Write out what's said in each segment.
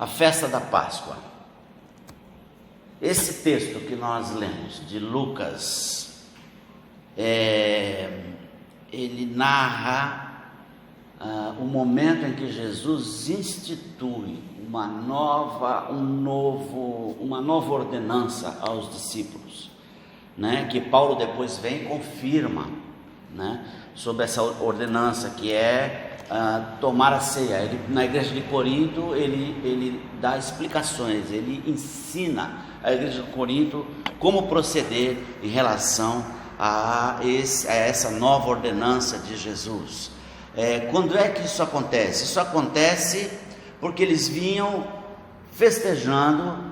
a festa da Páscoa. Esse texto que nós lemos de Lucas, ele narra o momento em que Jesus institui uma nova ordenança aos discípulos, né? Que Paulo depois vem e confirma, né? Sobre essa ordenança, que é tomar a ceia. Na igreja de Corinto, ele dá explicações, ele ensina a igreja de Corinto como proceder em relação a essa nova ordenança de Jesus. Quando é que isso acontece? Isso acontece porque eles vinham festejando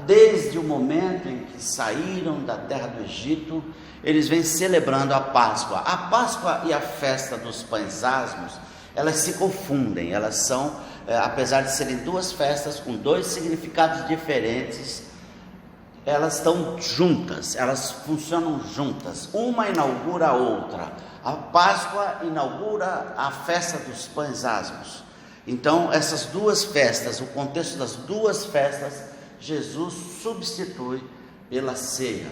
desde o momento em que saíram da terra do Egito. Eles vêm celebrando a Páscoa. A Páscoa e a festa dos pães asmos, elas se confundem. Elas são, apesar de serem duas festas com dois significados diferentes, elas estão juntas, elas funcionam juntas. Uma inaugura a outra. A Páscoa inaugura a festa dos pães asmos. Então, essas duas festas, o contexto das duas festas, Jesus substitui pela ceia.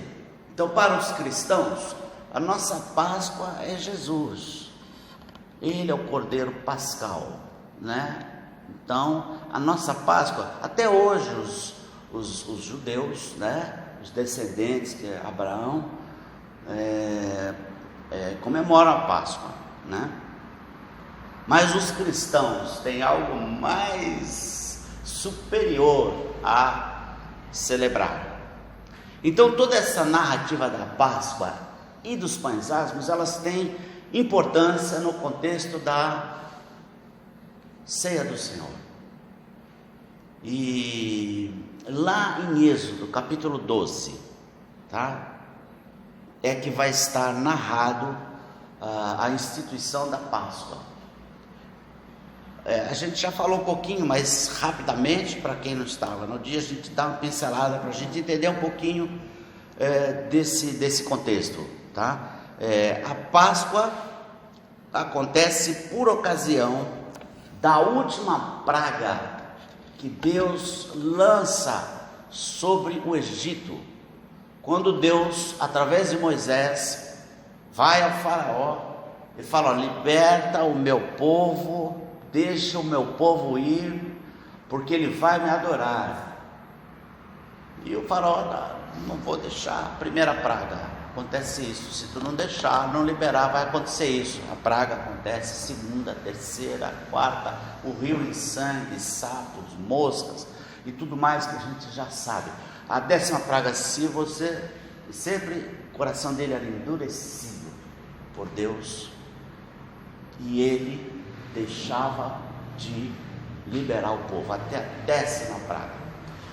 Então, para os cristãos, a nossa Páscoa é Jesus. Ele é o Cordeiro Pascal, né? Então, a nossa Páscoa, até hoje os judeus, né? Os descendentes de Abraão, comemoram a Páscoa, né? Mas os cristãos têm algo mais superior a celebrar. Então, toda essa narrativa da Páscoa e dos pães asmos, elas têm importância no contexto da ceia do Senhor. E lá em Êxodo, capítulo 12, tá? É que vai estar narrado a instituição da Páscoa. A gente já falou um pouquinho, mas rapidamente, para quem não estava no dia, a gente dá uma pincelada para a gente entender um pouquinho desse contexto, tá? A Páscoa acontece por ocasião da última praga que Deus lança sobre o Egito, quando Deus, através de Moisés, vai ao faraó e fala: liberta o meu povo, deixa o meu povo ir, porque ele vai me adorar. E o faraó: não vou deixar. Primeira praga, acontece isso. Se tu não deixar, não liberar, vai acontecer isso. A praga acontece, segunda, terceira, quarta, o rio em sangue, sapos, moscas e tudo mais que a gente já sabe. A 10ª praga, se você, sempre o coração dele era endurecido por Deus, e ele deixava de liberar o povo, até a 10ª praga.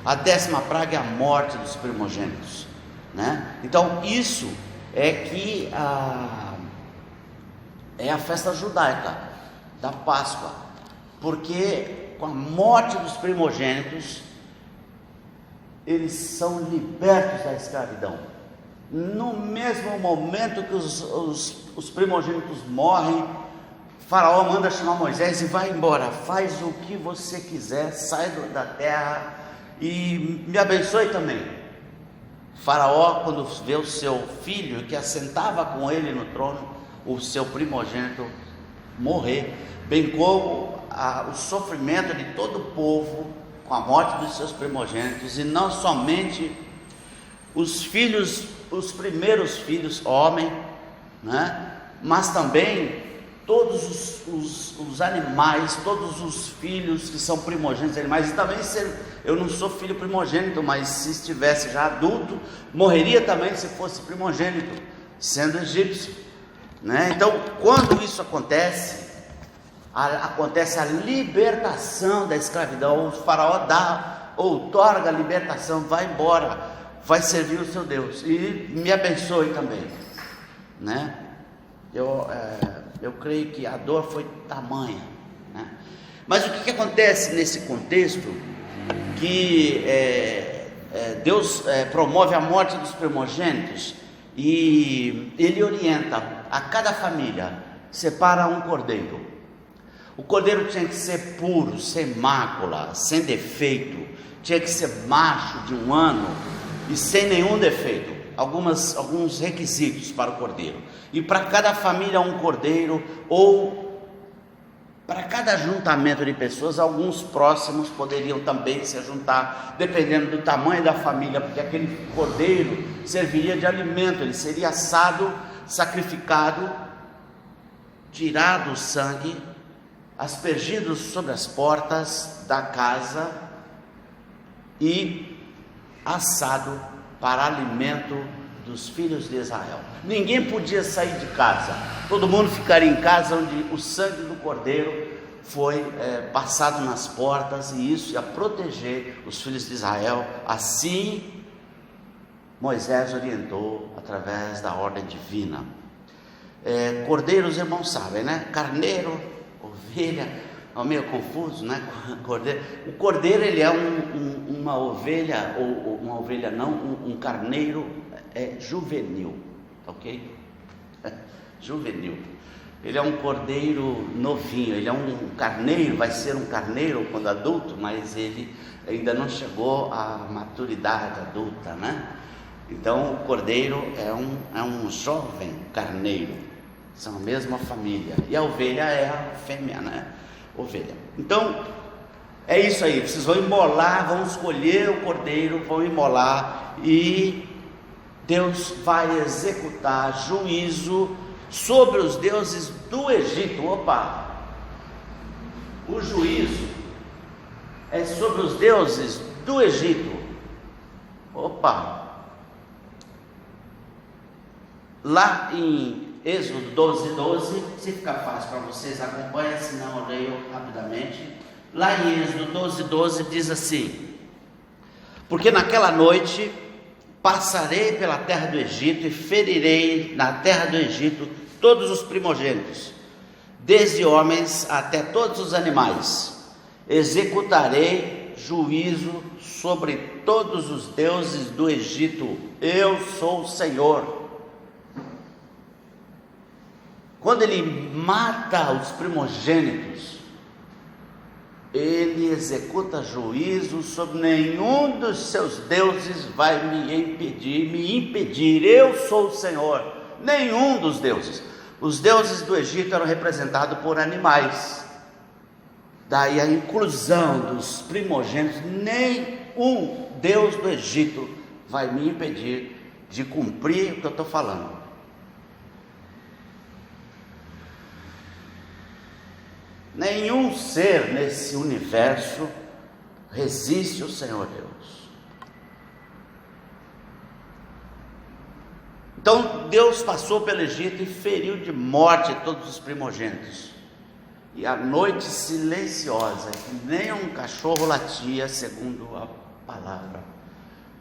A 10ª praga é a morte dos primogênitos, né? Então, isso é que é a festa judaica da Páscoa, porque com a morte dos primogênitos, eles são libertos da escravidão. No mesmo momento que os primogênitos morrem, Faraó manda chamar Moisés e vai embora, faz o que você quiser, sai da terra e me abençoe também. Faraó, quando vê o seu filho, que assentava com ele no trono, o seu primogênito, morrer, bem como o sofrimento de todo o povo com a morte dos seus primogênitos, e não somente os filhos, os primeiros filhos, homem, né? Mas também todos os animais, todos os filhos que são primogênitos animais. E também, eu não sou filho primogênito, mas se estivesse já adulto, morreria também se fosse primogênito, sendo egípcio, né? Então, quando isso acontece, acontece a libertação da escravidão. O faraó outorga a libertação, vai embora, vai servir o seu Deus, e me abençoe também, né? Eu creio que a dor foi tamanha, né? Mas o que acontece nesse contexto? Que Deus promove a morte dos primogênitos, e Ele orienta a cada família: separa um cordeiro. O cordeiro tinha que ser puro, sem mácula, sem defeito, tinha que ser macho de 1 ano e sem nenhum defeito. Alguns requisitos para o cordeiro. E para cada família um cordeiro, ou para cada ajuntamento de pessoas, alguns próximos poderiam também se juntar, dependendo do tamanho da família, porque aquele cordeiro serviria de alimento, ele seria assado, sacrificado, tirado o sangue, aspergido sobre as portas da casa e assado para alimento dos filhos de Israel. Ninguém podia sair de casa, todo mundo ficaria em casa onde o sangue do cordeiro foi passado nas portas, e isso ia proteger os filhos de Israel. Assim Moisés orientou através da ordem divina. Cordeiro, os irmãos sabem, né? Carneiro, ovelha, é meio confuso, né? Cordeiro. O cordeiro, ele é uma ovelha, ou uma ovelha não, um carneiro juvenil, ok? Juvenil. Ele é um cordeiro novinho, ele é um carneiro, vai ser um carneiro quando adulto, mas ele ainda não chegou à maturidade adulta, né? Então o cordeiro é um jovem carneiro, são a mesma família, e a ovelha é a fêmea, né? Ovelha. Então é isso aí, vocês vão imolar, vão escolher o cordeiro, vão imolar, e Deus vai executar juízo sobre os deuses do Egito. Opa! O juízo é sobre os deuses do Egito. Opa! Lá em Êxodo 12, se ficar fácil para vocês, acompanha, senão eu leio rapidamente. Lá em Êxodo 12 diz assim: porque naquela noite passarei pela terra do Egito e ferirei na terra do Egito todos os primogênitos, desde homens até todos os animais. Executarei juízo sobre todos os deuses do Egito. Eu sou o Senhor. Quando ele mata os primogênitos, ele executa juízo sobre nenhum dos seus deuses vai me impedir. Eu sou o Senhor. Nenhum dos deuses. Os deuses do Egito eram representados por animais. Daí a inclusão dos primogênitos. Nenhum deus do Egito vai me impedir de cumprir o que eu estou falando. Nenhum ser nesse universo resiste ao Senhor Deus. Então Deus passou pelo Egito e feriu de morte todos os primogênitos. E a noite silenciosa, que nem um cachorro latia, segundo a palavra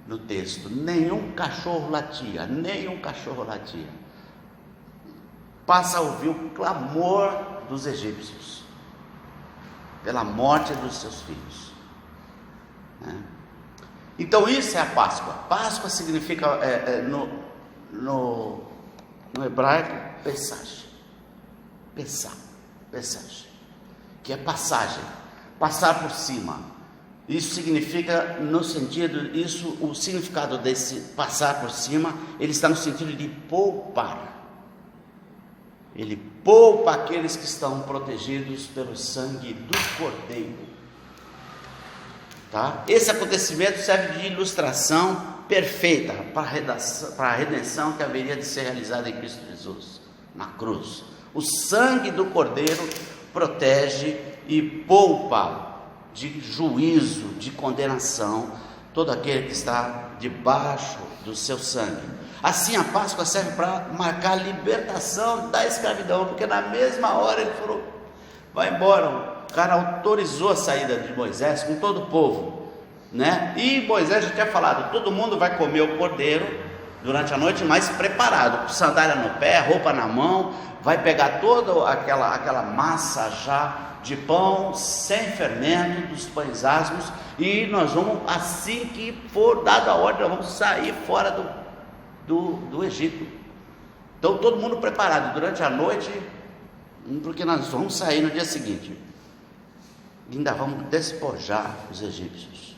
no texto. Nenhum cachorro latia. Passa a ouvir o clamor dos egípcios pela morte dos seus filhos, né? Então isso é a Páscoa. Páscoa significa no hebraico Pesach, que é passagem, passar por cima. Isso significa, no sentido, o significado desse passar por cima, ele está no sentido de poupar. Ele poupa aqueles que estão protegidos pelo sangue do cordeiro, tá? Esse acontecimento serve de ilustração perfeita para a redenção que haveria de ser realizada em Cristo Jesus, na cruz. O sangue do cordeiro protege e poupa de juízo, de condenação, todo aquele que está debaixo do seu sangue. Assim a Páscoa serve para marcar a libertação da escravidão, porque na mesma hora ele falou, vai embora. O cara autorizou a saída de Moisés com todo o povo, né? E Moisés já tinha falado, todo mundo vai comer o cordeiro durante a noite, mas preparado, com sandália no pé, roupa na mão, vai pegar toda aquela massa já de pão sem fermento, dos pães asmos, e nós vamos, assim que for dada a ordem, nós vamos sair fora do Egito. Então todo mundo preparado durante a noite, porque nós vamos sair no dia seguinte. ainda vamos despojar os egípcios.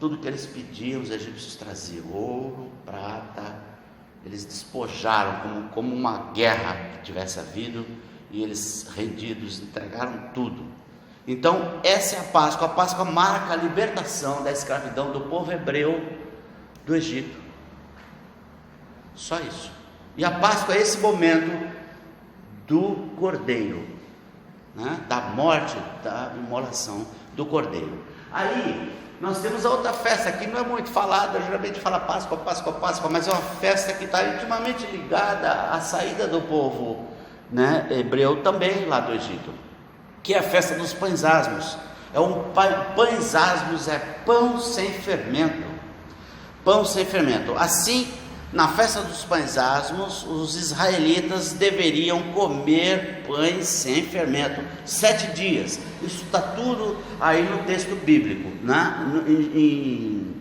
Tudo que eles pediam, os egípcios traziam: ouro, prata. Eles despojaram como uma guerra que tivesse havido, e eles, rendidos, entregaram tudo. Então essa é a Páscoa. A Páscoa marca a libertação da escravidão do povo hebreu do Egito. Só isso. E a Páscoa é esse momento do cordeiro, né? Da morte, da imolação do cordeiro. Aí nós temos a outra festa que não é muito falada, geralmente fala Páscoa, Páscoa, Páscoa, mas é uma festa que está intimamente ligada à saída do povo, né, hebreu também lá do Egito, que é a festa dos pães asmos. Pães asmos é pão sem fermento. Pão sem fermento. Assim, na festa dos pães asmos, os israelitas deveriam comer pães sem fermento 7 dias. Isso está tudo aí no texto bíblico, né? Em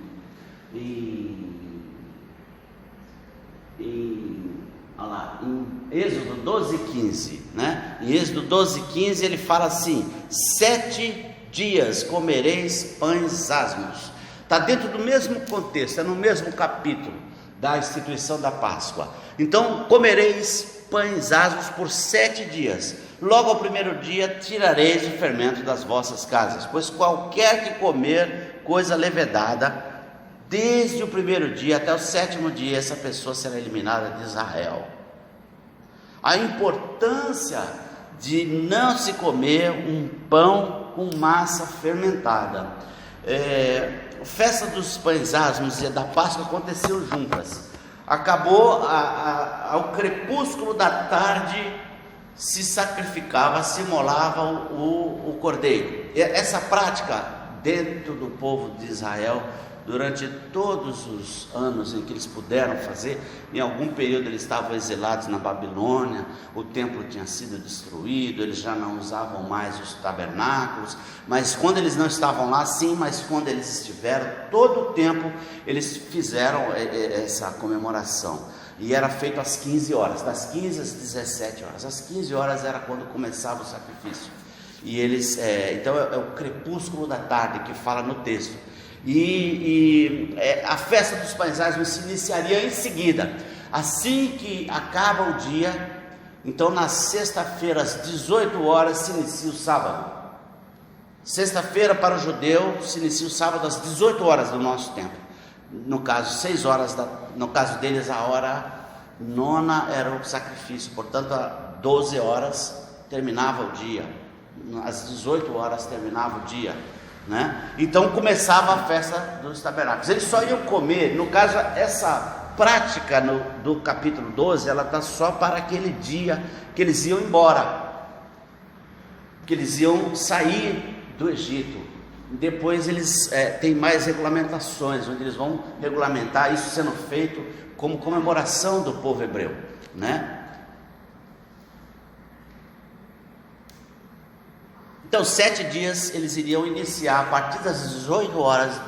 Êxodo 12:15, né? Em Êxodo 12:15 ele fala assim: 7 dias comereis pães asmos. Está dentro do mesmo contexto, é no mesmo capítulo da instituição da Páscoa. Então comereis pães asmos por 7 dias. Logo ao primeiro dia tirareis o fermento das vossas casas, pois qualquer que comer coisa levedada, desde o primeiro dia até o 7º dia, essa pessoa será eliminada de Israel. A importância de não se comer um pão com massa fermentada. A festa dos pães asmos e da Páscoa aconteceu juntas. Acabou ao crepúsculo da tarde, se sacrificava, se imolava o cordeiro. Essa prática dentro do povo de Israel, durante todos os anos em que eles puderam fazer, em algum período eles estavam exilados na Babilônia, o templo tinha sido destruído, eles já não usavam mais os tabernáculos, mas quando eles não estavam lá, sim, mas quando eles estiveram, todo o tempo eles fizeram essa comemoração, e era feito às 15 horas, das 15 às 17 horas, às 15 horas era quando começava o sacrifício, e eles, então é o crepúsculo da tarde que fala no texto. A festa dos pães asmos se iniciaria em seguida, assim que acaba o dia. Então na sexta-feira às 18 horas se inicia o sábado. Sexta-feira para o judeu se inicia o sábado às 18 horas do nosso tempo, no caso 6 horas, no caso deles a hora 9 era o sacrifício, portanto às 12 horas terminava o dia, às 18 horas terminava o dia, né? Então começava a festa dos tabernáculos. Eles só iam comer, no caso, essa prática do capítulo 12, ela está só para aquele dia que eles iam embora, que eles iam sair do Egito. Depois eles têm mais regulamentações, onde eles vão regulamentar isso sendo feito como comemoração do povo hebreu, né? Então 7 dias eles iriam iniciar a partir das 18 horas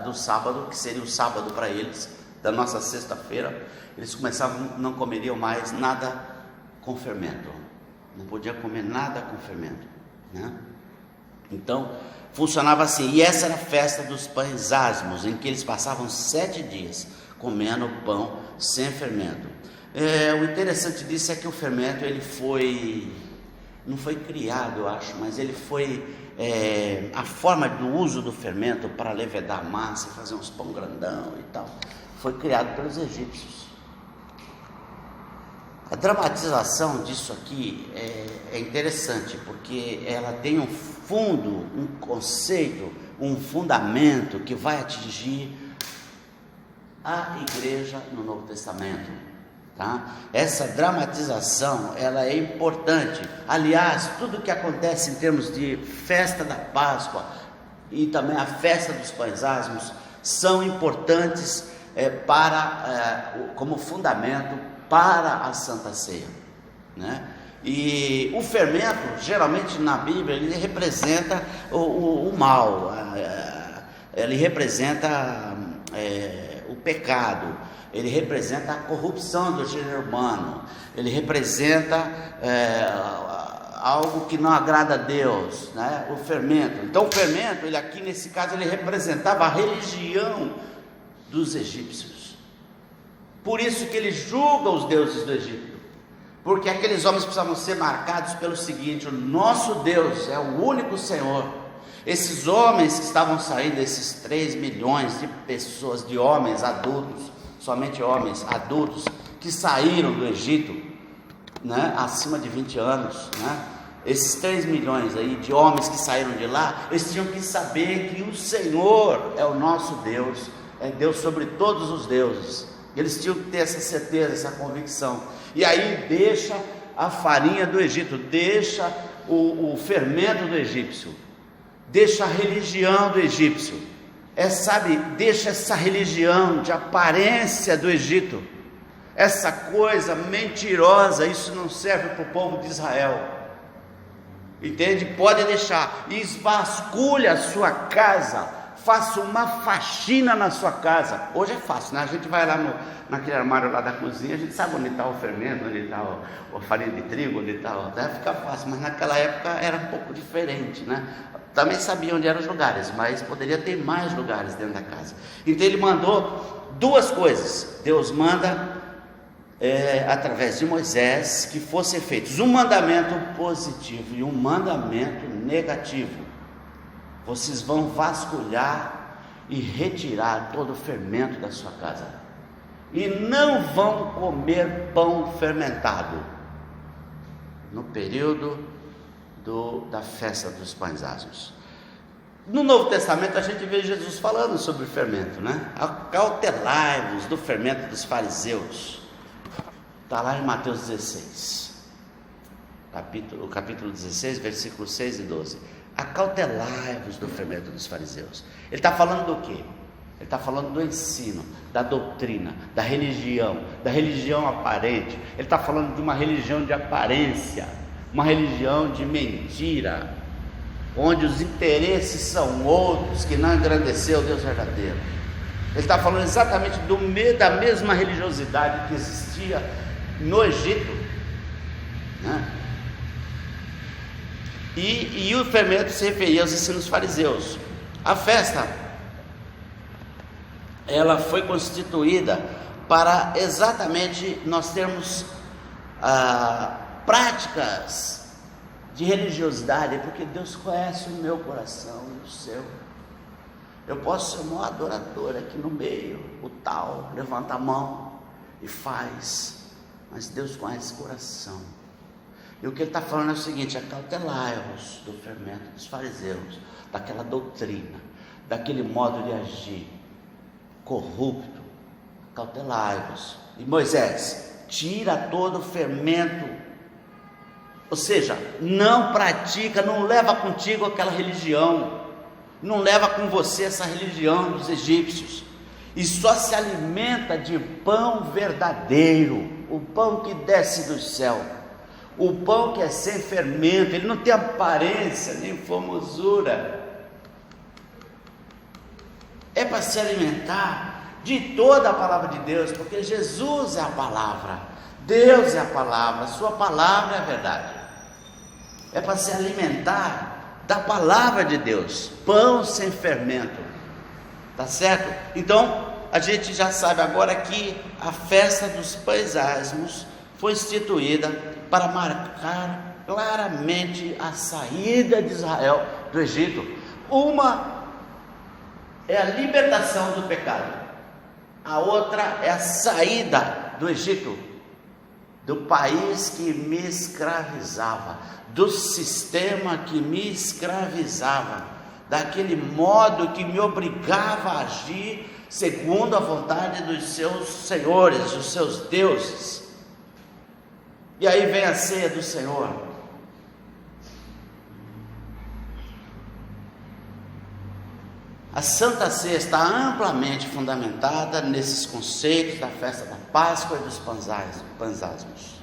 do sábado, que seria o sábado para eles, da nossa sexta-feira. Eles começavam, não comeriam mais nada com fermento, não podia comer nada com fermento, né? Então funcionava assim, e essa era a festa dos pães asmos, em que eles passavam 7 dias comendo pão sem fermento. O interessante disso é que o fermento não foi criado, eu acho, mas ele foi, a forma do uso do fermento para levedar massa e fazer uns pão grandão e tal, foi criado pelos egípcios. A dramatização disso aqui é interessante, porque ela tem um fundo, um conceito, um fundamento que vai atingir a igreja no Novo Testamento. Tá? Essa dramatização, ela é importante. Aliás, tudo que acontece em termos de festa da Páscoa e também a festa dos pães asmos são importantes como fundamento para a Santa Ceia, né? E o fermento, geralmente na Bíblia, ele representa o mal, ele representa o pecado, ele representa a corrupção do gênero humano, ele representa algo que não agrada a Deus, né? O fermento. Então o fermento, ele aqui nesse caso, ele representava a religião dos egípcios. Por isso que ele julga os deuses do Egito, porque aqueles homens precisavam ser marcados pelo seguinte: o nosso Deus é o único Senhor. Esses homens que estavam saindo, esses 3 milhões de pessoas, de homens adultos, somente homens adultos, que saíram do Egito, né, acima de 20 anos, né, esses 3 milhões aí de homens que saíram de lá, eles tinham que saber que o Senhor é o nosso Deus, é Deus sobre todos os deuses. Eles tinham que ter essa certeza, essa convicção. E aí deixa a farinha do Egito, deixa o fermento do egípcio, deixa a religião do egípcio, deixa essa religião de aparência do Egito, essa coisa mentirosa. Isso não serve para o povo de Israel, entende? Pode deixar, esvasculhe a sua casa, faça uma faxina na sua casa. Hoje é fácil, né? A gente vai lá naquele armário lá da cozinha, a gente sabe onde está o fermento, onde está a farinha de trigo, onde está, né? Fica fácil, mas naquela época era um pouco diferente, né? Também sabia onde eram os lugares, mas poderia ter mais lugares dentro da casa. Então ele mandou 2 coisas. Deus manda através de Moisés que fossem feitos um mandamento positivo e um mandamento negativo. Vocês vão vasculhar e retirar todo o fermento da sua casa, e não vão comer pão fermentado no período da festa dos pães asmos. No Novo Testamento a gente vê Jesus falando sobre o fermento, né? Acautelai-vos do fermento dos fariseus. Está lá em Mateus 16, capítulo 16, versículos 6 e 12. Acautelai-vos do fermento dos fariseus. Ele está falando do quê? Ele está falando do ensino, da doutrina, da religião aparente. Ele está falando de uma religião de aparência, uma religião de mentira, onde os interesses são outros, que não engrandeceu o Deus verdadeiro. Ele está falando exatamente da mesma religiosidade que existia no Egito, né? E o fermento se referia aos ensinos fariseus. A festa, ela foi constituída para exatamente nós termos práticas de religiosidade, porque Deus conhece o meu coração e o seu. Eu posso ser um adorador aqui no meio, o tal, levanta a mão e faz, mas Deus conhece o coração. E o que ele está falando é o seguinte: acautelai-vos do fermento dos fariseus, daquela doutrina, daquele modo de agir corrupto. Acautelai-vos. E Moisés, tira todo o fermento, ou seja, não pratica, não leva contigo aquela religião, não leva com você essa religião dos egípcios, e só se alimenta de pão verdadeiro, o pão que desce do céu, o pão que é sem fermento. Ele não tem aparência nem formosura, é para se alimentar de toda a palavra de Deus, porque Jesus é a palavra, Deus é a palavra, sua palavra é a verdade. É para se alimentar da palavra de Deus, pão sem fermento, tá certo? Então a gente já sabe agora que a festa dos pães asmos foi instituída para marcar claramente a saída de Israel do Egito. Uma é a libertação do pecado, a outra é a saída do Egito, do país que me escravizava, do sistema que me escravizava, daquele modo que me obrigava a agir segundo a vontade dos seus senhores, os seus deuses. E aí vem a ceia do Senhor. A Santa Ceia está amplamente fundamentada nesses conceitos da festa da Páscoa e dos pães asmos.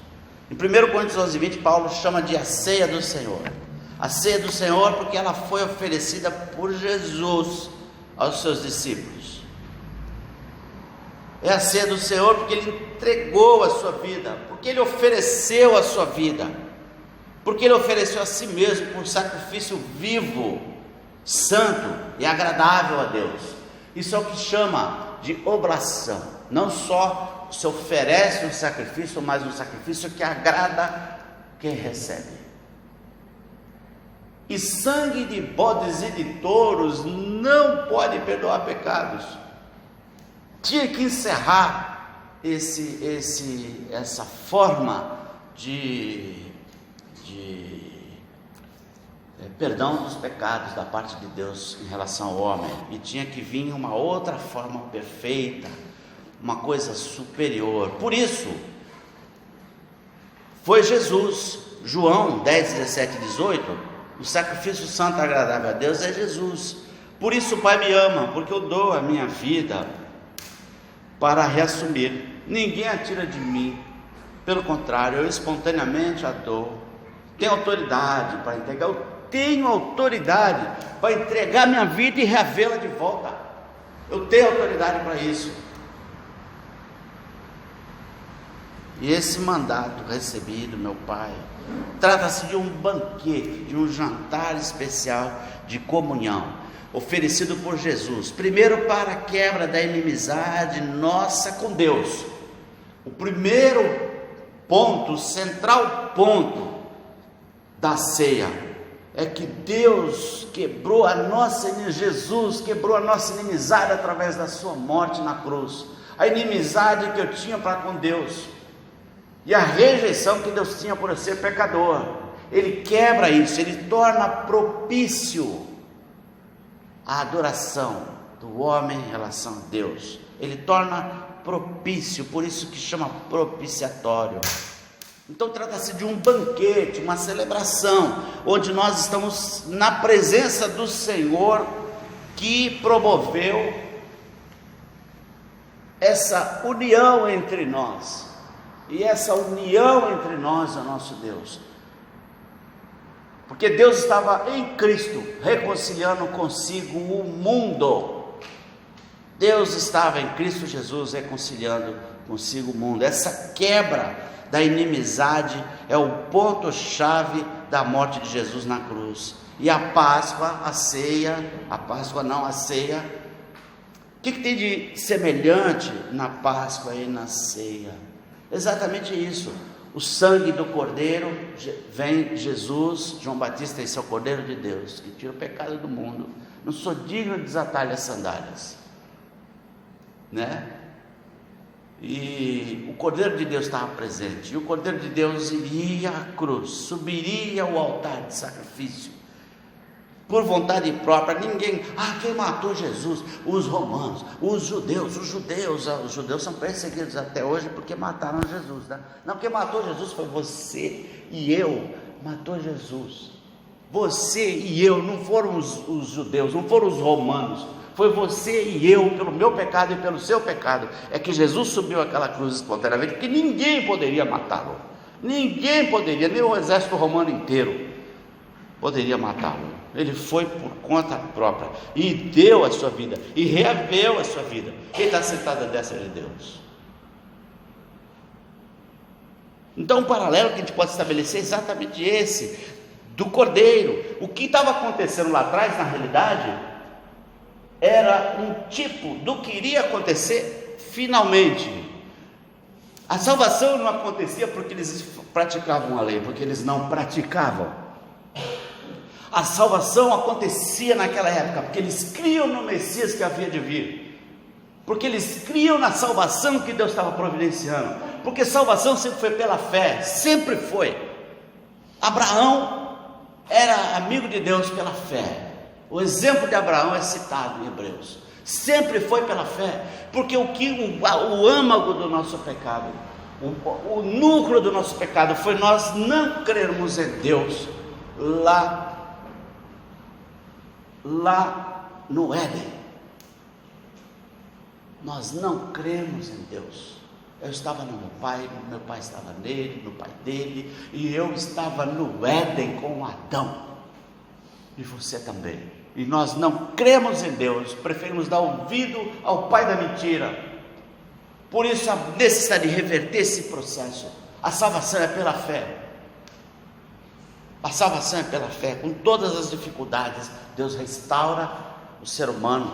Em 1 Coríntios 11:20, Paulo chama de a ceia do Senhor. A ceia do Senhor porque ela foi oferecida por Jesus aos seus discípulos. É a ceia do Senhor porque Ele entregou a sua vida, porque Ele ofereceu a sua vida. porque ele ofereceu a si mesmo por sacrifício vivo, santo e agradável a Deus. Isso é o que chama de oblação. Não só se oferece um sacrifício, mas um sacrifício que agrada quem recebe. E sangue de bodes e de touros não pode perdoar pecados. Tinha que encerrar essa forma de perdão dos pecados da parte de Deus em relação ao homem, e tinha que vir uma outra forma perfeita, uma coisa superior. Por isso foi Jesus, João 10, 17 e 18, o sacrifício santo e agradável a Deus é Jesus. Por isso o Pai me ama, porque eu dou a minha vida para reassumir. Ninguém a tira de mim, pelo contrário, eu espontaneamente a dou. Tenho autoridade para entregar, eu tenho autoridade para entregar minha vida e reavê-la de volta. Eu tenho autoridade para isso. E esse mandato recebi do meu Pai trata-se de um banquete, de um jantar especial de comunhão, oferecido por Jesus, primeiro para a quebra da inimizade nossa com Deus. O primeiro ponto, o central ponto da ceia é que Deus quebrou a nossa, Jesus quebrou a nossa inimizade através da sua morte na cruz, a inimizade que eu tinha para com Deus, e a rejeição que Deus tinha por eu ser pecador. Ele quebra isso, ele torna propício a adoração do homem em relação a Deus, ele torna propício, por isso que chama propiciatório. Então trata-se de um banquete, uma celebração, onde nós estamos na presença do Senhor, que promoveu essa união entre nós, e essa união entre nós é o nosso Deus, porque Deus estava em Cristo reconciliando consigo o mundo. Deus estava em Cristo Jesus reconciliando consigo o mundo. Essa quebra da inimizade é o ponto-chave da morte de Jesus na cruz. E a Páscoa, a ceia, a ceia, o que tem de semelhante na Páscoa e na ceia? Exatamente isso. O sangue do Cordeiro, vem Jesus, João Batista, esse é o Cordeiro de Deus, que tira o pecado do mundo. Não sou digno de desatar-lhe as sandálias, né? E o Cordeiro de Deus estava presente, e o Cordeiro de Deus iria à cruz, subiria ao altar de sacrifício, por vontade própria. Ninguém, quem matou Jesus? Os romanos, os judeus são perseguidos até hoje porque mataram Jesus, né? Não, quem matou Jesus foi você e eu. Matou Jesus, você e eu, não foram os judeus, não foram os romanos, foi você e eu, pelo meu pecado e pelo seu pecado, é que Jesus subiu aquela cruz espontaneamente, porque ninguém poderia matá-lo, ninguém poderia, nem o exército romano inteiro poderia matá-lo. Ele foi por conta própria e deu a sua vida e reaveu a sua vida. Quem está sentado à destra de Deus? Então, o paralelo que a gente pode estabelecer é exatamente esse, do Cordeiro. O que estava acontecendo lá atrás, na realidade, era um tipo do que iria acontecer finalmente. A salvação não acontecia porque eles praticavam a lei, porque eles não praticavam. A salvação acontecia naquela época porque eles criam no Messias que havia de vir, porque eles criam na salvação que Deus estava providenciando, porque salvação sempre foi pela fé, sempre foi. Abraão era amigo de Deus pela fé. O exemplo de Abraão é citado em Hebreus. Sempre foi pela fé, porque o âmago do nosso pecado, o núcleo do nosso pecado foi nós não crermos em Deus lá no Éden. Nós não cremos em Deus. Eu estava no meu pai estava nele, no pai dele, e eu estava no Éden com Adão, e você também. E nós não cremos em Deus, preferimos dar ouvido ao pai da mentira. Por isso a necessidade de reverter esse processo. A salvação é pela fé. A salvação é pela fé, com todas as dificuldades, Deus restaura o ser humano.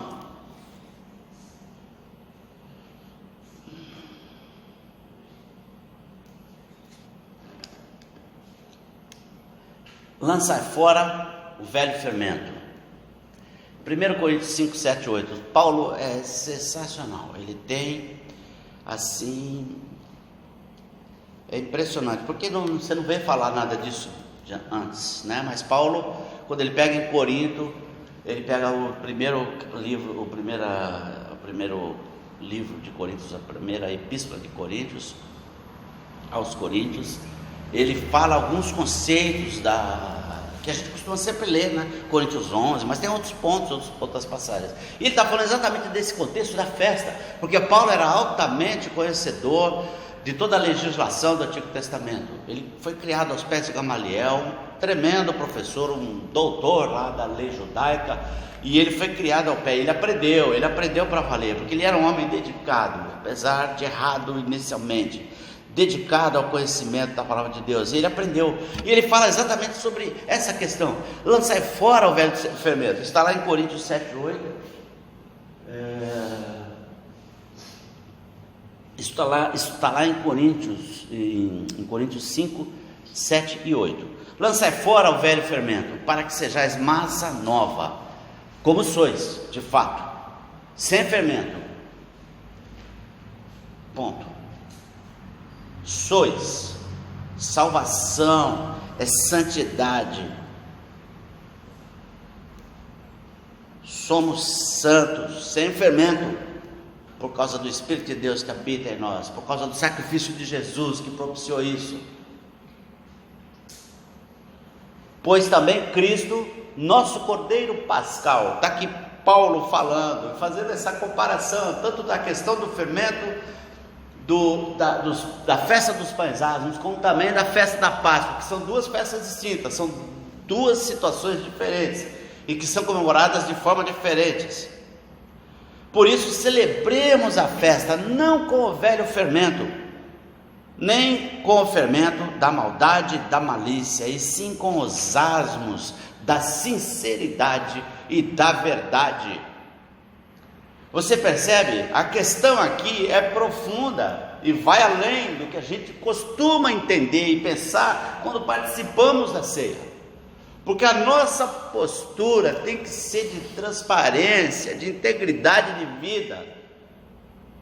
Lançai fora o velho fermento. 1 Coríntios 5, 7, 8. Paulo é sensacional. Ele tem, assim, é impressionante, porque você não vê falar nada disso antes, né? Mas Paulo, quando ele pega em Corinto, ele pega o primeiro livro de Coríntios, a primeira epístola de Coríntios, aos Coríntios, ele fala alguns conceitos que a gente costuma sempre ler, né? Coríntios 11, mas tem outros pontos, outras passagens. E ele está falando exatamente desse contexto da festa, porque Paulo era altamente conhecedor de toda a legislação do Antigo Testamento. Ele foi criado aos pés de Gamaliel, um tremendo professor, um doutor lá da lei judaica, e ele foi criado ao pé. Ele aprendeu para valer, porque ele era um homem dedicado, apesar de errado inicialmente, dedicado ao conhecimento da palavra de Deus. E ele aprendeu, e ele fala exatamente sobre essa questão: lançai fora o velho fermento. Está lá em Coríntios 7, 8. Isso está lá em Coríntios 5, 7 e 8. Lançai fora o velho fermento, para que sejais massa nova, como sois, de fato, sem fermento. Ponto. Sois. Salvação é santidade. Somos santos, sem fermento, por causa do Espírito de Deus que habita em nós, por causa do sacrifício de Jesus que propiciou isso. Pois também Cristo, nosso Cordeiro Pascal, está aqui Paulo falando, fazendo essa comparação, tanto da questão do fermento, da festa dos pães asmos, como também da festa da Páscoa, que são duas festas distintas, são duas situações diferentes, e que são comemoradas de forma diferentes. Por isso celebremos a festa, não com o velho fermento, nem com o fermento da maldade e da malícia, e sim com os asmos da sinceridade e da verdade. Você percebe? A questão aqui é profunda e vai além do que a gente costuma entender e pensar quando participamos da ceia. Porque a nossa postura tem que ser de transparência, de integridade de vida,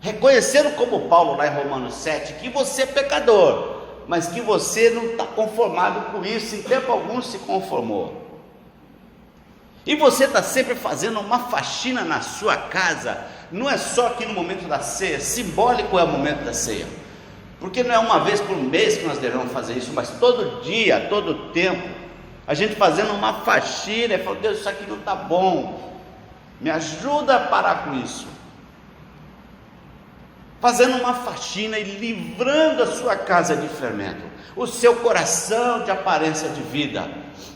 reconhecendo como Paulo lá em Romanos 7, que você é pecador, mas que você não está conformado com isso, em tempo algum se conformou. E você está sempre fazendo uma faxina na sua casa, não é só aqui no momento da ceia, simbólico é o momento da ceia, porque não é uma vez por mês que nós devemos fazer isso, mas todo dia, todo tempo, a gente fazendo uma faxina, e falando: Deus, isso aqui não está bom, me ajuda a parar com isso. Fazendo uma faxina e livrando a sua casa de fermento, o seu coração de aparência de vida,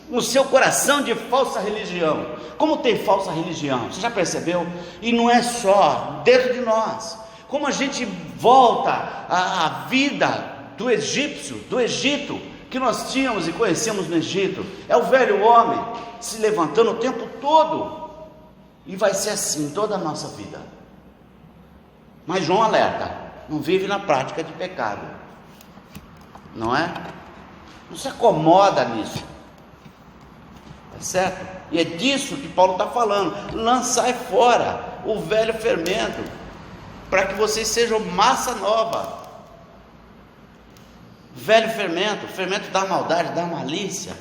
o seu coração de falsa religião. Como tem falsa religião, você já percebeu? E não é só dentro de nós, como a gente volta à vida do Egito, que nós tínhamos e conhecemos no Egito. É o velho homem se levantando o tempo todo, e vai ser assim toda a nossa vida. Mas João alerta: não vive na prática de pecado, não é? Não se acomoda nisso, é certo? E é disso que Paulo está falando: lançai fora o velho fermento, para que vocês sejam massa nova. Velho fermento, fermento da maldade, da malícia,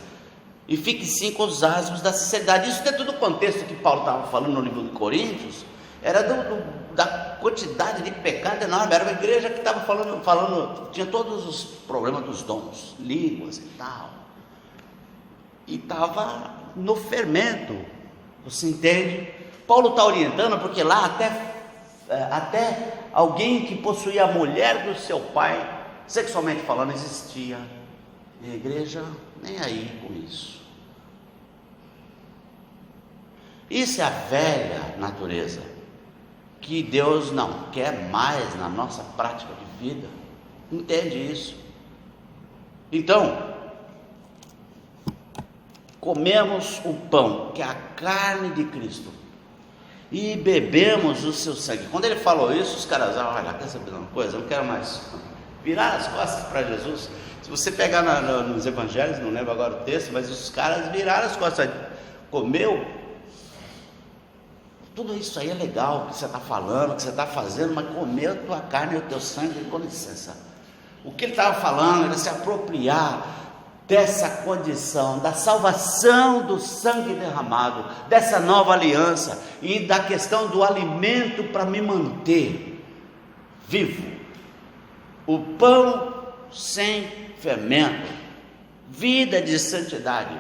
e fique sim com os asmos da sinceridade. Isso dentro do contexto que Paulo estava falando no livro de Coríntios, era da quantidade de pecado enorme. Era uma igreja que estava falando, tinha todos os problemas dos dons, línguas e tal, e estava no fermento, você entende? Paulo está orientando, porque lá até alguém que possuía a mulher do seu pai, sexualmente falando, existia, e a igreja nem aí com isso. Isso é a velha natureza, que Deus não quer mais na nossa prática de vida. Entende isso? Então, comemos o pão, que é a carne de Cristo, e bebemos o seu sangue. Quando ele falou isso, os caras, olha, quer saber de uma coisa? Eu não quero mais. Virar as costas para Jesus. Se você pegar nos evangelhos, não lembro agora o texto, mas os caras viraram as costas. Comeu. Tudo isso aí é legal, que você está falando, que você está fazendo, mas comeu a tua carne e o teu sangue, com licença. O que ele estava falando era se apropriar dessa condição, da salvação do sangue derramado, dessa nova aliança, e da questão do alimento para me manter vivo. O pão sem fermento, vida de santidade.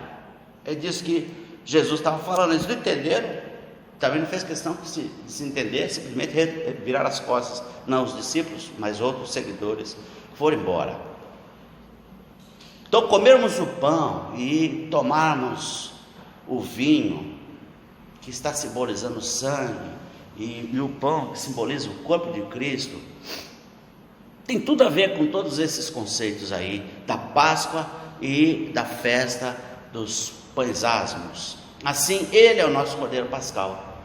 É disso que Jesus estava falando. Eles não entenderam, também não fez questão de se entender, simplesmente virar as costas. Não os discípulos, mas outros seguidores foram embora. Então, comermos o pão e tomarmos o vinho, que está simbolizando o sangue, e o pão que simboliza o corpo de Cristo, tem tudo a ver com todos esses conceitos aí, da Páscoa e da festa dos pães asmos. Assim, ele é o nosso Cordeiro Pascal.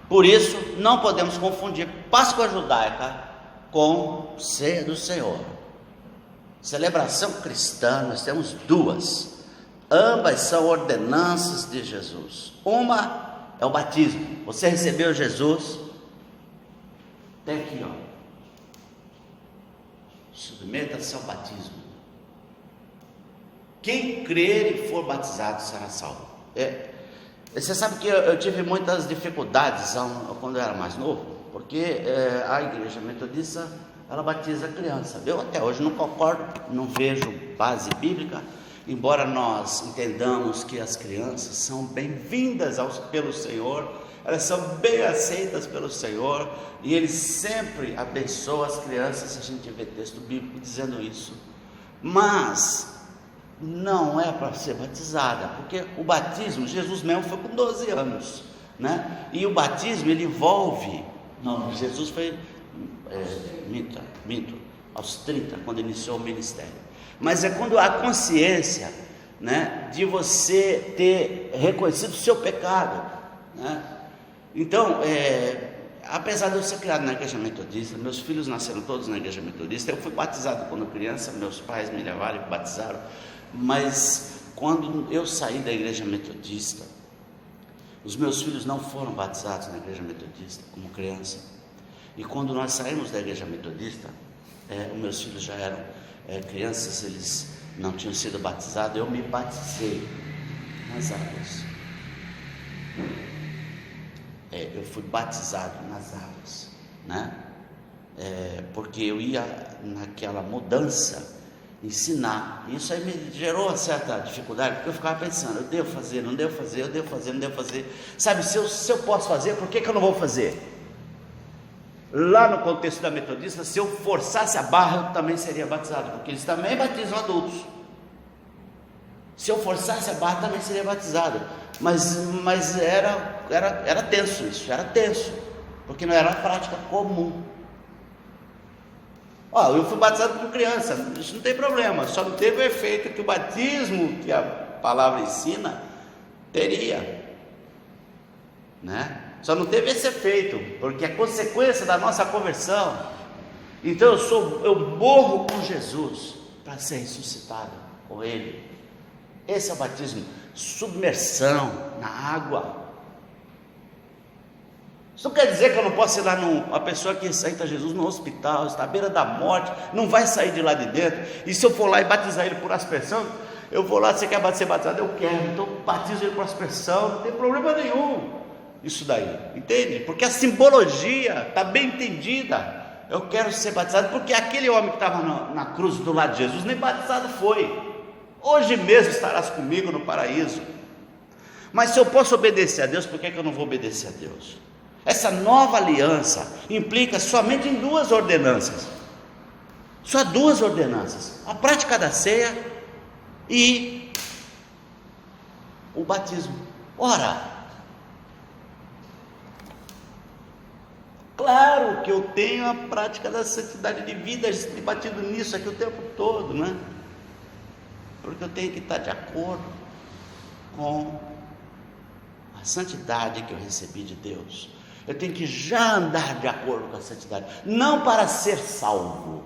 Por isso, não podemos confundir Páscoa judaica com ceia do Senhor. Celebração cristã, nós temos duas. Ambas são ordenanças de Jesus. Uma é o batismo. Você recebeu Jesus, tem aqui, ó. Submeta-se ao batismo. Quem crer e for batizado será salvo. Você sabe que eu tive muitas dificuldades quando eu era mais novo, porque a igreja metodista, ela batiza criança. Eu até hoje não concordo, não vejo base bíblica, embora nós entendamos que as crianças são bem-vindas pelo Senhor, elas são bem aceitas pelo Senhor, e Ele sempre abençoa as crianças. A gente vê texto bíblico dizendo isso, mas não é para ser batizada, porque o batismo, Jesus mesmo foi com 12 anos, né? E o batismo, ele envolve, não, Jesus foi, aos 30, quando iniciou o ministério, mas é quando há consciência, né, de você ter reconhecido o seu pecado, né? Então, apesar de eu ser criado na igreja metodista, meus filhos nasceram todos na igreja metodista, eu fui batizado quando criança, meus pais me levaram e me batizaram, mas quando eu saí da igreja metodista, os meus filhos não foram batizados na igreja metodista como criança, e quando nós saímos da igreja metodista, os meus filhos já eram crianças, eles não tinham sido batizados, eu me batizei nas águas. Eu fui batizado nas águas, né? Porque eu ia naquela mudança ensinar. Isso aí me gerou uma certa dificuldade, porque eu ficava pensando, eu devo fazer, não devo fazer, eu devo fazer, não devo fazer. Sabe, se eu posso fazer, por que eu não vou fazer? Lá no contexto da metodista, se eu forçasse a barra, eu também seria batizado, porque eles também batizam adultos. Se eu forçasse a barra, também seria batizado. Mas era tenso isso, era tenso, porque não era uma prática comum. Eu fui batizado como criança, isso não tem problema, só não teve o efeito que o batismo, que a palavra ensina, teria, né? Só não teve esse efeito, porque é consequência da nossa conversão. Então eu morro com Jesus para ser ressuscitado com Ele. Esse é o batismo, submersão na água. Isso não quer dizer que eu não posso ir lá uma pessoa que aceita Jesus no hospital, está à beira da morte, não vai sair de lá de dentro, e se eu for lá e batizar ele por aspersão, eu vou lá, você quer ser batizado? Eu quero, então batizo ele por aspersão, não tem problema nenhum, isso daí, entende? Porque a simbologia está bem entendida. Eu quero ser batizado, porque aquele homem que estava na cruz do lado de Jesus, nem batizado foi. Hoje mesmo estarás comigo no paraíso. Mas se eu posso obedecer a Deus, por que eu não vou obedecer a Deus? Essa nova aliança implica somente em duas ordenanças. Só duas ordenanças: a prática da ceia e o batismo. Ora, claro que eu tenho a prática da santidade de vida, batido nisso aqui o tempo todo, né? Porque eu tenho que estar de acordo. com a santidade que eu recebi de Deus. Eu tenho que já andar de acordo com a santidade, não para ser salvo,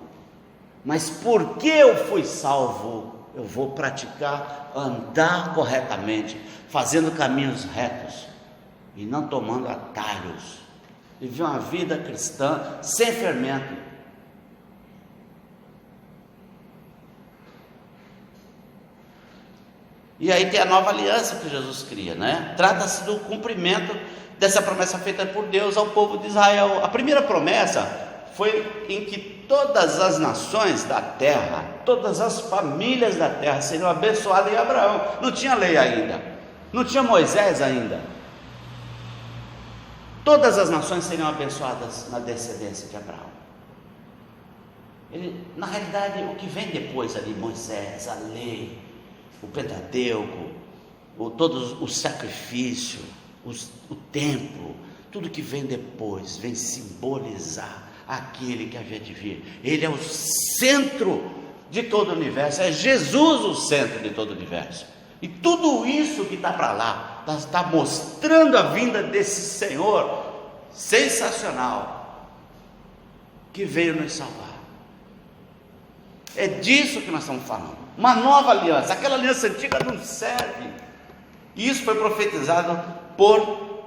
mas porque eu fui salvo, eu vou praticar, andar corretamente, fazendo caminhos retos e não tomando atalhos. Viver uma vida cristã sem fermento. E aí tem a nova aliança que Jesus cria, né? Trata-se do cumprimento dessa promessa feita por Deus ao povo de Israel. A primeira promessa foi em que todas as nações da terra, todas as famílias da terra seriam abençoadas em Abraão. Não tinha lei ainda, não tinha Moisés ainda. Todas as nações seriam abençoadas na descendência de Abraão. Na realidade, o que vem depois ali, Moisés, a lei, o Pentateuco, todo o sacrifício, o templo, tudo que vem depois, vem simbolizar aquele que havia de vir. Ele é o centro de todo o universo, é Jesus o centro de todo o universo. E tudo isso que está para lá, está mostrando a vinda desse Senhor sensacional, que veio nos salvar. É disso que nós estamos falando. Uma nova aliança. Aquela aliança antiga não serve. E isso foi profetizado por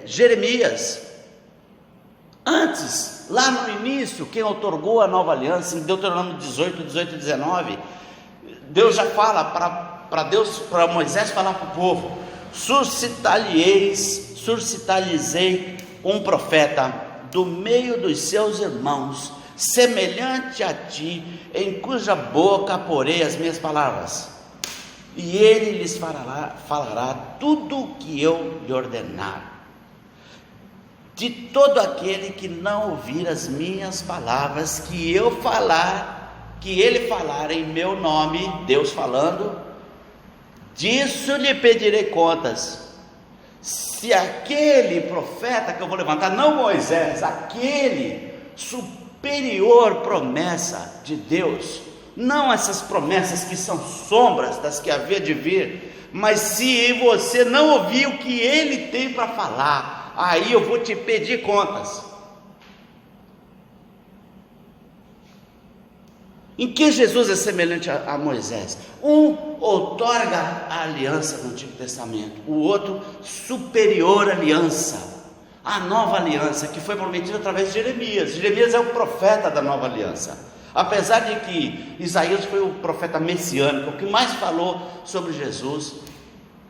Jeremias. Antes, lá no início, quem outorgou a nova aliança, em Deuteronômio 18, 19, Deus já fala para Moisés falar para o povo: suscitar-lhes-ei um profeta do meio dos seus irmãos, semelhante a ti, em cuja boca porei as minhas palavras, e ele lhes falará tudo o que eu lhe ordenar. De todo aquele que não ouvir as minhas palavras que ele falar em meu nome, Deus falando, disso lhe pedirei contas. Se aquele profeta que eu vou levantar, não Moisés, aquele superior promessa de Deus, não essas promessas que são sombras das que havia de vir, mas se você não ouvir o que ele tem para falar, aí eu vou te pedir contas. Em que Jesus é semelhante a Moisés? Um outorga a aliança do Antigo Testamento, o outro superior aliança, a nova aliança que foi prometida através de Jeremias. Jeremias é o profeta da nova aliança. Apesar de que Isaías foi o profeta messiânico, o que mais falou sobre Jesus,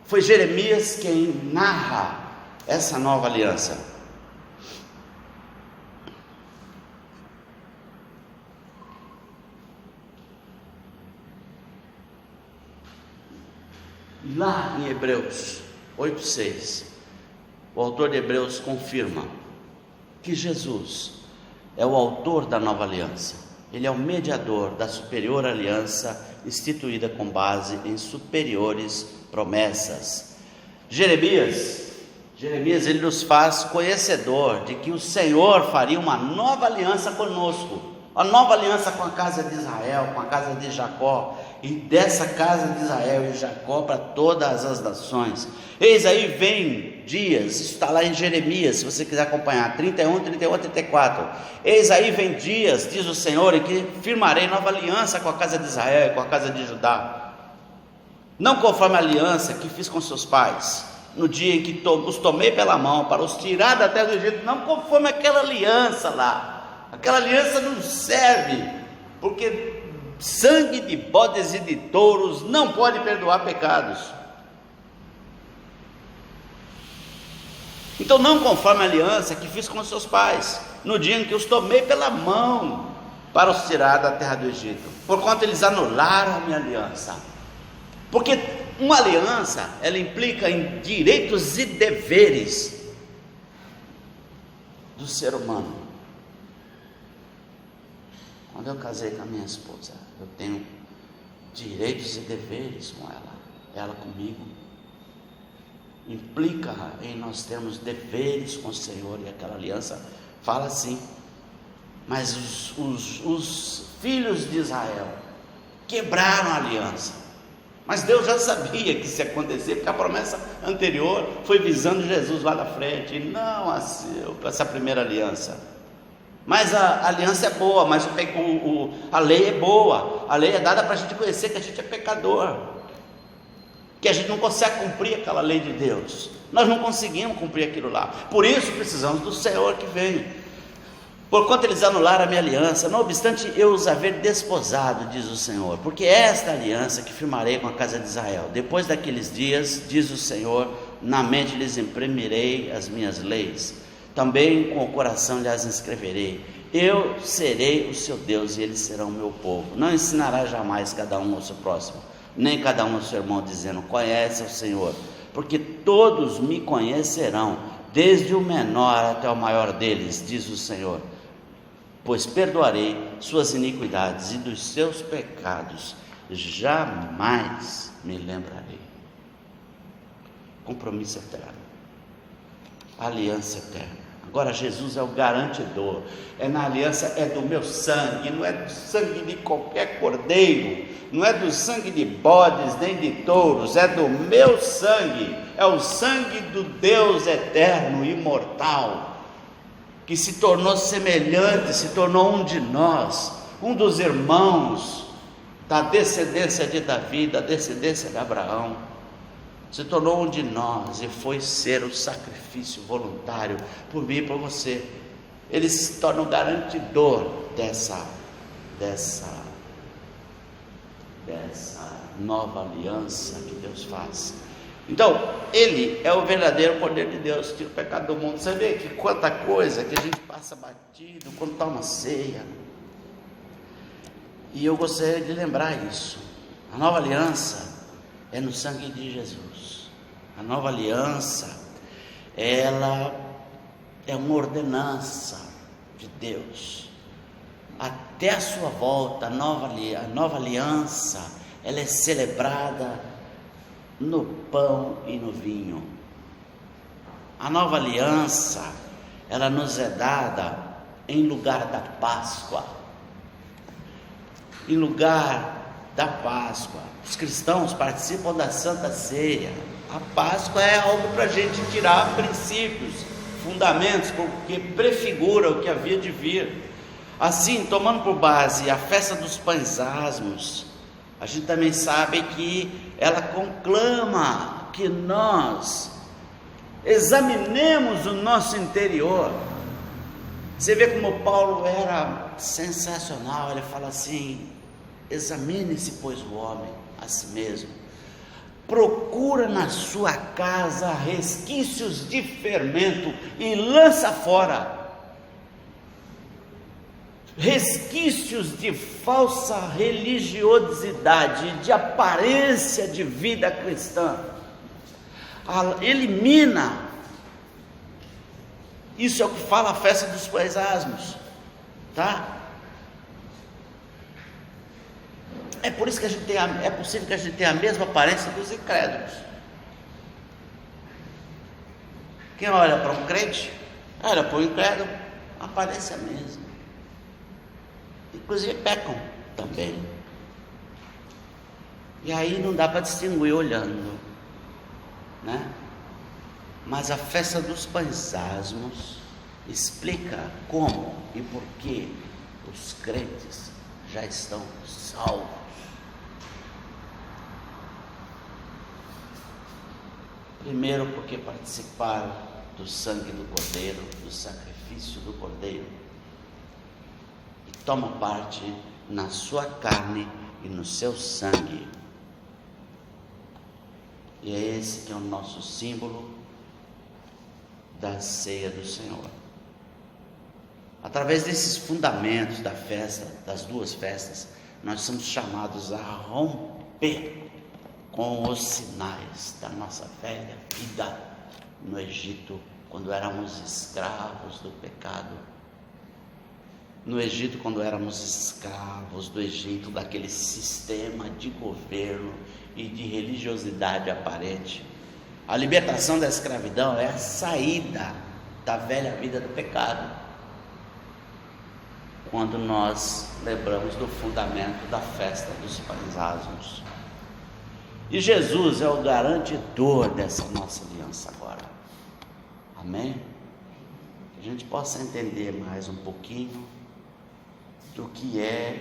foi Jeremias quem narra essa nova aliança. Lá em Hebreus 8,6, o autor de Hebreus confirma que Jesus é o autor da nova aliança. Ele é o mediador da superior aliança instituída com base em superiores promessas. Jeremias ele nos faz conhecedor de que o Senhor faria uma nova aliança conosco, a nova aliança com a casa de Israel, com a casa de Jacó, e dessa casa de Israel e Jacó para todas as nações. Eis aí vem dias, isso está lá em Jeremias, se você quiser acompanhar, 31, 34, eis aí vem dias, diz o Senhor, em que firmarei nova aliança com a casa de Israel e com a casa de Judá, não conforme a aliança que fiz com seus pais, no dia em que os tomei pela mão para os tirar da terra do Egito, não conforme aquela aliança lá. Aquela aliança não serve, porque sangue de bodes e de touros não pode perdoar pecados. Então não conforme a aliança que fiz com seus pais, no dia em que os tomei pela mão para os tirar da terra do Egito, porquanto eles anularam a minha aliança. Porque uma aliança, ela implica em direitos e deveres do ser humano. Quando eu casei com a minha esposa, eu tenho direitos e deveres com ela comigo. Implica em nós termos deveres com o Senhor, e aquela aliança fala assim. Mas os filhos de Israel quebraram a aliança, Mas Deus já sabia que isso ia acontecer, porque a promessa anterior foi visando Jesus lá na frente, e não essa primeira aliança. Mas a aliança é boa, mas a lei é boa. A lei é dada para a gente conhecer que a gente é pecador, que a gente não consegue cumprir aquela lei de Deus. Nós não conseguimos cumprir aquilo lá. Por isso precisamos do Senhor que vem. Porquanto eles anularam a minha aliança, não obstante eu os haver desposado, diz o Senhor, porque é esta aliança que firmarei com a casa de Israel. Depois daqueles dias, diz o Senhor, na mente lhes imprimirei as minhas leis, também com o coração lhes escreverei. Eu serei o seu Deus e eles serão o meu povo. Não ensinará jamais cada um ao seu próximo, nem cada um ao seu irmão, dizendo, conhece o Senhor, porque todos me conhecerão, desde o menor até o maior deles, diz o Senhor. Pois perdoarei suas iniquidades e dos seus pecados jamais me lembrarei. Compromisso eterno, aliança eterna. Agora Jesus é o garantidor. É na aliança, é do meu sangue, não é do sangue de qualquer cordeiro, não é do sangue de bodes nem de touros, é do meu sangue, é o sangue do Deus eterno, imortal, que se tornou semelhante, se tornou um de nós, um dos irmãos da descendência de Davi, da descendência de Abraão, se tornou um de nós e foi ser o sacrifício voluntário por mim e por você. Ele se torna o garantidor dessa nova aliança que Deus faz. Então, Ele é o verdadeiro Cordeiro de Deus, tira o pecado do mundo. Você vê que quanta coisa que a gente passa batido quando está uma ceia. E eu gostaria de lembrar isso. A nova aliança é no sangue de Jesus. A nova aliança, ela é uma ordenança de Deus. Até a sua volta, a nova aliança, ela é celebrada no pão e no vinho. A nova aliança, ela nos é dada em lugar da Páscoa. Em lugar da Páscoa, os cristãos participam da Santa Ceia. A Páscoa é algo para a gente tirar princípios, fundamentos, porque prefigura o que havia de vir. Assim, tomando por base a festa dos pães asmos, a gente também sabe que ela conclama que nós examinemos o nosso interior. Você vê como Paulo era sensacional. Ele fala assim: examine-se, pois, o homem a si mesmo, procura na sua casa resquícios de fermento e lança fora resquícios de falsa religiosidade, de aparência de vida cristã. Elimina. Isso é o que fala a festa dos pães asmos, tá? É por isso que é possível que a gente tenha a mesma aparência dos incrédulos. Quem olha para um crente, olha para o incrédulo, a aparência é a mesma. Inclusive pecam também. E aí não dá para distinguir olhando, né? Mas a festa dos pães asmos explica como e por que os crentes já estão salvos. Primeiro, porque participaram do sangue do Cordeiro, do sacrifício do Cordeiro, e tomam parte na sua carne e no seu sangue. E é esse que é o nosso símbolo da ceia do Senhor. Através desses fundamentos da festa, das duas festas, nós somos chamados a romper com os sinais da nossa velha vida no Egito, quando éramos escravos do pecado. No Egito, quando éramos escravos do Egito, daquele sistema de governo e de religiosidade aparente. A libertação da escravidão é a saída da velha vida do pecado, quando nós lembramos do fundamento da festa dos pães asmos. E Jesus é o garantidor dessa nossa aliança agora. Amém? Que a gente possa entender mais um pouquinho do que é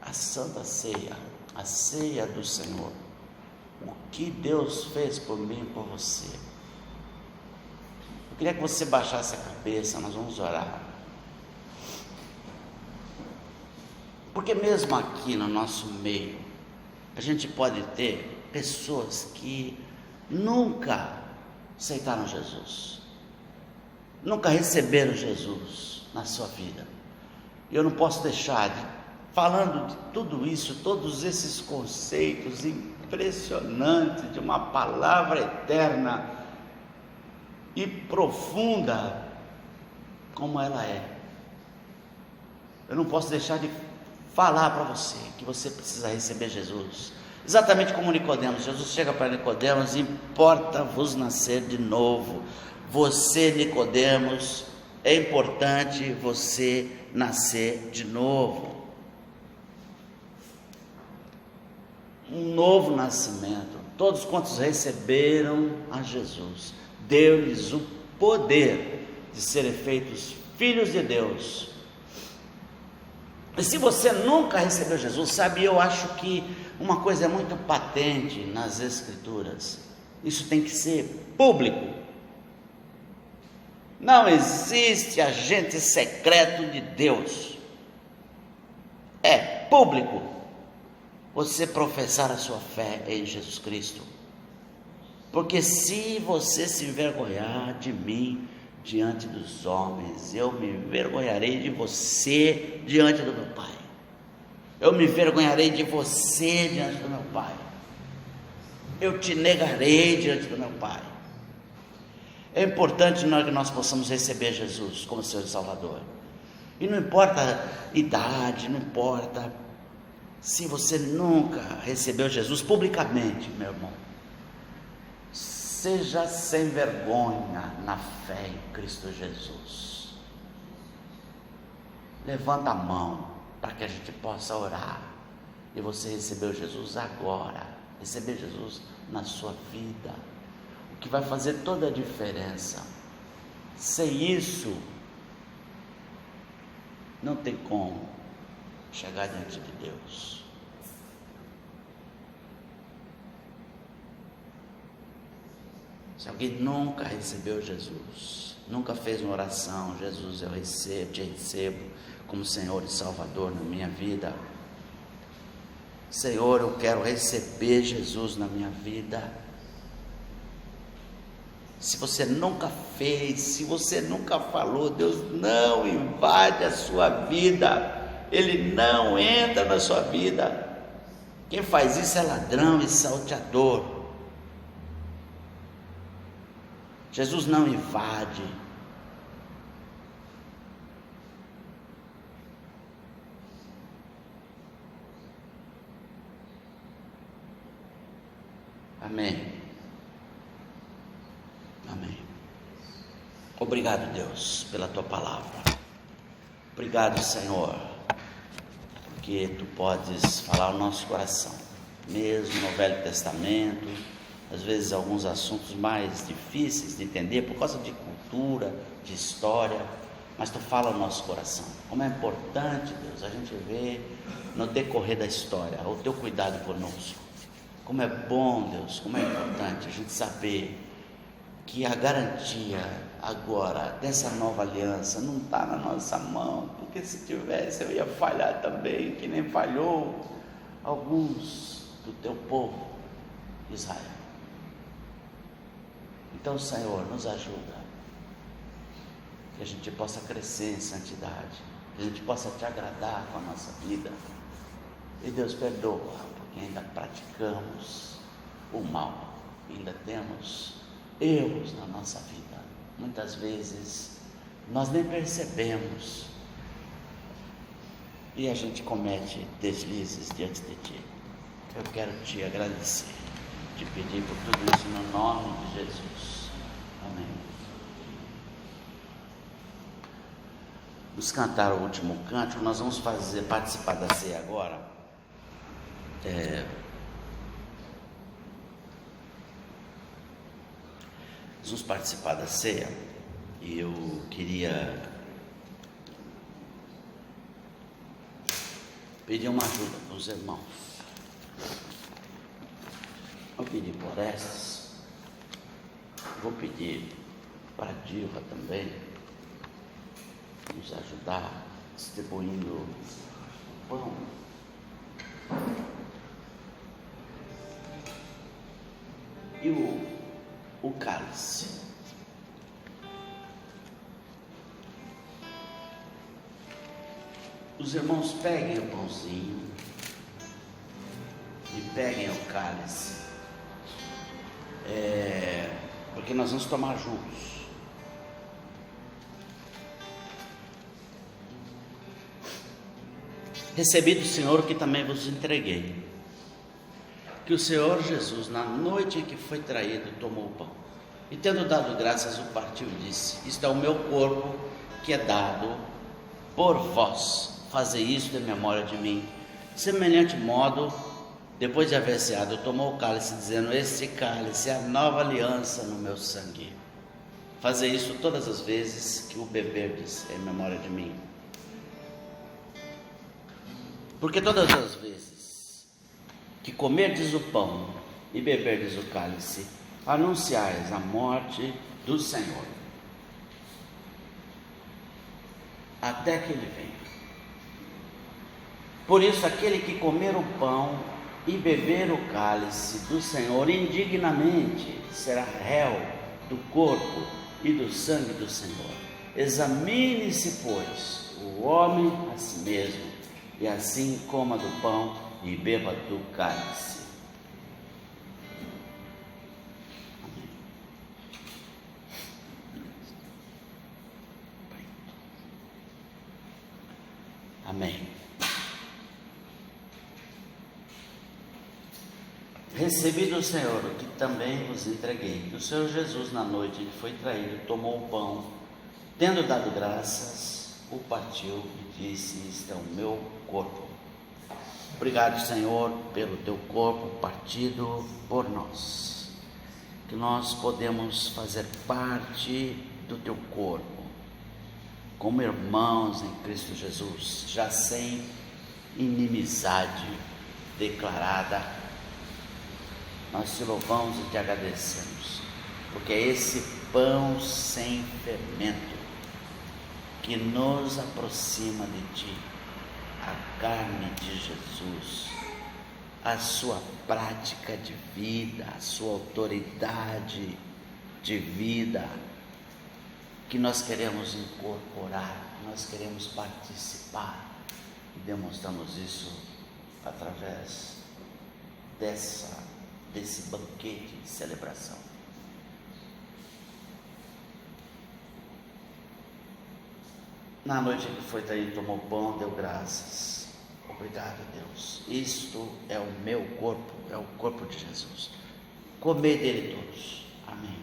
a Santa Ceia, a ceia do Senhor. O que Deus fez por mim e por você. Eu queria que você baixasse a cabeça, nós vamos orar. Porque mesmo aqui no nosso meio, a gente pode ter pessoas que nunca aceitaram Jesus, nunca receberam Jesus na sua vida. E eu não posso deixar de, falando de tudo isso, todos esses conceitos impressionantes de uma palavra eterna e profunda como ela é. Eu não posso deixar de falar para você que você precisa receber Jesus. Exatamente como Nicodemos. Jesus chega para Nicodemos: importa-vos nascer de novo. Você, Nicodemos, é importante você nascer de novo. Um novo nascimento. Todos quantos receberam a Jesus, deu-lhes o poder de serem feitos filhos de Deus. E se você nunca recebeu Jesus, sabe, eu acho que uma coisa é muito patente nas Escrituras: isso tem que ser público. Não existe agente secreto de Deus. É público você professar a sua fé em Jesus Cristo. Porque se você se envergonhar de mim diante dos homens, eu me envergonharei de você diante do meu Pai. Eu me envergonharei de você diante do meu Pai. Eu te negarei diante do meu Pai. É importante que nós possamos receber Jesus como Senhor e Salvador. E não importa a idade, não importa se você nunca recebeu Jesus publicamente, meu irmão. Seja sem vergonha na fé em Cristo Jesus. Levanta a mão para que a gente possa orar. E você recebeu Jesus agora. Receber Jesus na sua vida. O que vai fazer toda a diferença. Sem isso, não tem como chegar diante de Deus. Se alguém nunca recebeu Jesus, nunca fez uma oração: Jesus, eu te recebo como Senhor e Salvador na minha vida. Senhor, eu quero receber Jesus na minha vida. Se você nunca fez, se você nunca falou, Deus não invade a sua vida, Ele não entra na sua vida. Quem faz isso é ladrão e salteador. Jesus não invade. Amém. Amém. Obrigado, Deus, pela tua palavra. Obrigado, Senhor, porque tu podes falar ao nosso coração, mesmo no Velho Testamento. Às vezes alguns assuntos mais difíceis de entender por causa de cultura, de história, mas tu fala ao nosso coração. Como é importante, Deus, a gente ver no decorrer da história o teu cuidado conosco. Como é bom, Deus, como é importante a gente saber que a garantia agora dessa nova aliança não está na nossa mão, porque se tivesse eu ia falhar também, que nem falhou alguns do teu povo, Israel. Então, Senhor, nos ajuda, que a gente possa crescer em santidade, que a gente possa te agradar com a nossa vida. E Deus, perdoa, porque ainda praticamos o mal, ainda temos erros na nossa vida. Muitas vezes nós nem percebemos e a gente comete deslizes diante de Ti. Eu quero Te agradecer, te pedir por tudo isso no nome de Jesus. Amém. Vamos cantar o último cântico. Nós vamos participar da ceia agora. vamos participar da ceia. E eu queria pedir uma ajuda para os irmãos. Vou pedir por essas. Vou pedir para a Diva também nos ajudar distribuindo o pão. E o cálice. Os irmãos peguem o pãozinho e peguem o cálice, porque nós vamos tomar juntos. Recebi do Senhor o que também vos entreguei, que o Senhor Jesus, na noite em que foi traído, tomou o pão, e tendo dado graças, o partiu e disse: isto é o meu corpo, que é dado por vós, fazei isto em memória de mim. Semelhante modo, depois de haver ceado, tomou o cálice, dizendo: este cálice é a nova aliança no meu sangue. Fazei isso todas as vezes que o beberdes em memória de mim. Porque todas as vezes que comerdes o pão e beberdes o cálice, anunciais a morte do Senhor, até que Ele venha. Por isso, aquele que comer o pão e beber o cálice do Senhor indignamente será réu do corpo e do sangue do Senhor. Examine-se, pois, o homem a si mesmo, e assim coma do pão e beba do cálice. Amém. Recebi do Senhor o que também vos entreguei, que o Senhor Jesus, na noite em que foi traído, tomou o pão, tendo dado graças, o partiu e disse: isto é o meu corpo. Obrigado, Senhor, pelo teu corpo partido por nós, que nós podemos fazer parte do teu corpo, como irmãos em Cristo Jesus, já sem inimizade declarada. Nós te louvamos e te agradecemos, porque é esse pão sem fermento que nos aproxima de ti, a carne de Jesus, a sua prática de vida, a sua autoridade de vida, que nós queremos incorporar, nós queremos participar, e demonstramos isso através desse banquete de celebração. Na noite em que foi traído, tomou pão, deu graças. Obrigado, Deus. Isto é o meu corpo, é o corpo de Jesus. Comei dele todos. Amém.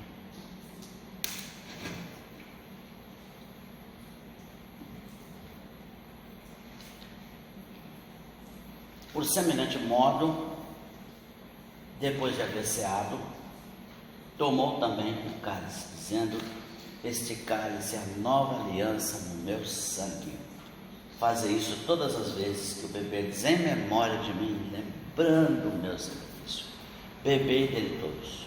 Por semelhante modo, depois de haver ceado, tomou também o cálice, dizendo: este cálice é a nova aliança no meu sangue. Fazei isso todas as vezes que o beberdes em memória de mim, lembrando o meu sacrifício. Bebei dele todos.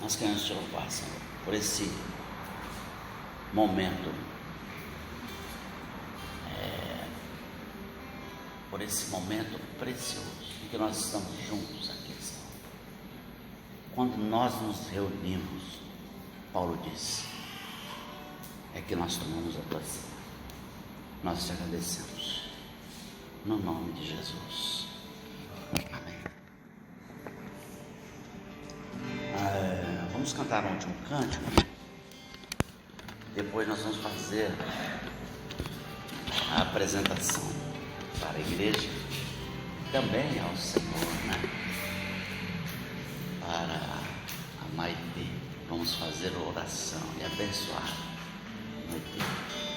Nós queremos te louvar, Senhor, por esse momento, por esse momento precioso em que nós estamos juntos aqui, Senhor. Quando nós nos reunimos, Paulo disse, é que nós tomamos a tua ceia. Nós te agradecemos, no nome de Jesus. Amém. Vamos cantar um último cântico. Depois nós vamos fazer a apresentação para a igreja, também ao Senhor, né? Para a Maite, vamos fazer oração e abençoar a Maite.